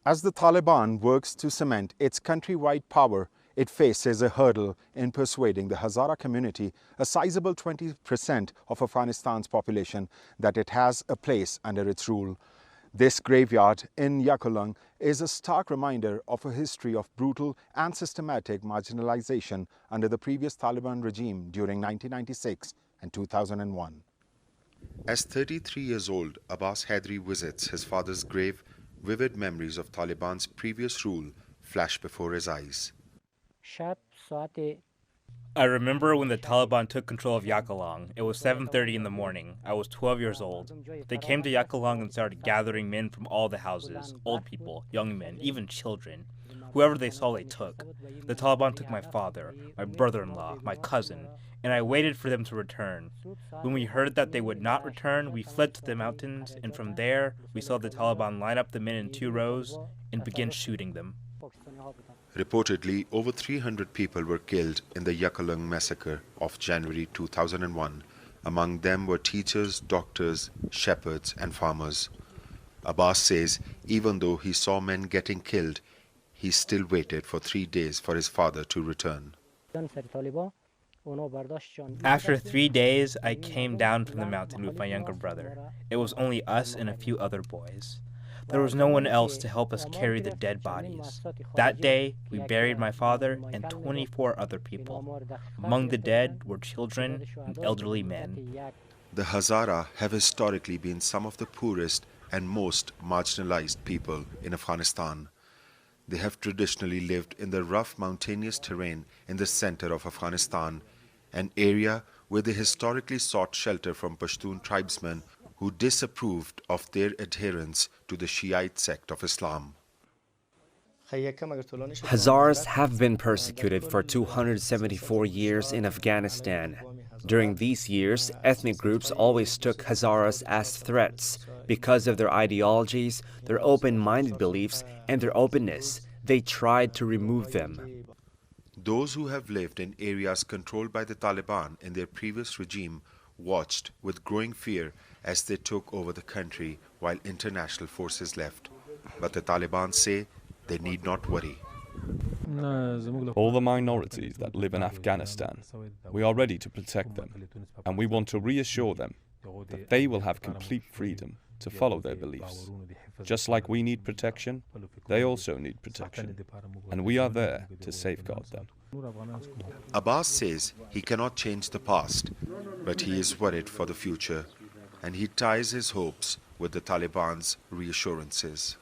As the Taliban works to cement its countrywide power, it faces a hurdle in persuading the Hazara community, a sizable 20% of Afghanistan's population, that it has a place under its rule. This graveyard in Yakulang is a stark reminder of a history of brutal and systematic marginalization under the previous Taliban regime during 1996 and 2001. As 33 years old, Abbas Haidari visits his father's grave, vivid memories of Taliban's previous rule flash before his eyes. I remember when the Taliban took control of Yakulang. It was 7:30 in the morning. I was 12 years old. They came to Yakulang and started gathering men from all the houses, old people, young men, even children. Whoever they saw, they took. The Taliban took my father, my brother-in-law, my cousin, and I waited for them to return. When we heard that they would not return, we fled to the mountains, and from there, we saw the Taliban line up the men in 2 rows and begin shooting them. Reportedly, over 300 people were killed in the Yakulang massacre of January 2001. Among them were teachers, doctors, shepherds and farmers. Abbas says even though he saw men getting killed, he still waited for 3 days for his father to return. After 3 days, I came down from the mountain with my younger brother. It was only us and a few other boys. There was no one else to help us carry the dead bodies. That day, we buried my father and 24 other people. Among the dead were children and elderly men. The Hazara have historically been some of the poorest and most marginalized people in Afghanistan. They have traditionally lived in the rough mountainous terrain in the center of Afghanistan, an area where they historically sought shelter from Pashtun tribesmen who disapproved of their adherence to the Shiite sect of Islam. Hazaras have been persecuted for 274 years in Afghanistan. During these years, ethnic groups always took Hazaras as threats because of their ideologies, their open-minded beliefs, and their openness. They tried to remove them. Those who have lived in areas controlled by the Taliban in their previous regime watched with growing fear as they took over the country while international forces left. But the Taliban say they need not worry. All the minorities that live in Afghanistan, we are ready to protect them, and we want to reassure them that they will have complete freedom to follow their beliefs. Just like we need protection, they also need protection, and we are there to safeguard them. Abbas says he cannot change the past, but he is worried for the future, and he ties his hopes with the Taliban's reassurances.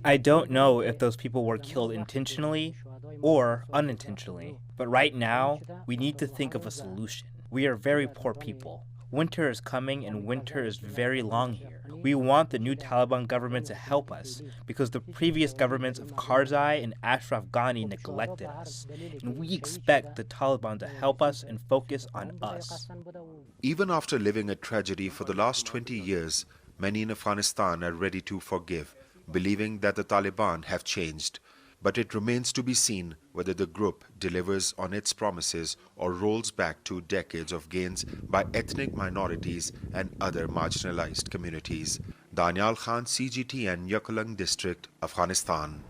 I don't know if those people were killed intentionally or unintentionally, but right now, we need to think of a solution. We are very poor people. Winter is coming and winter is very long here. We want the new Taliban government to help us because the previous governments of Karzai and Ashraf Ghani neglected us. And we expect the Taliban to help us and focus on us. Even after living a tragedy for the last 20 years, many in Afghanistan are ready to forgive, believing that the Taliban have changed. But it remains to be seen whether the group delivers on its promises or rolls back to decades of gains by ethnic minorities and other marginalized communities. Danial Khan, CGTN, Yakulang District, Afghanistan.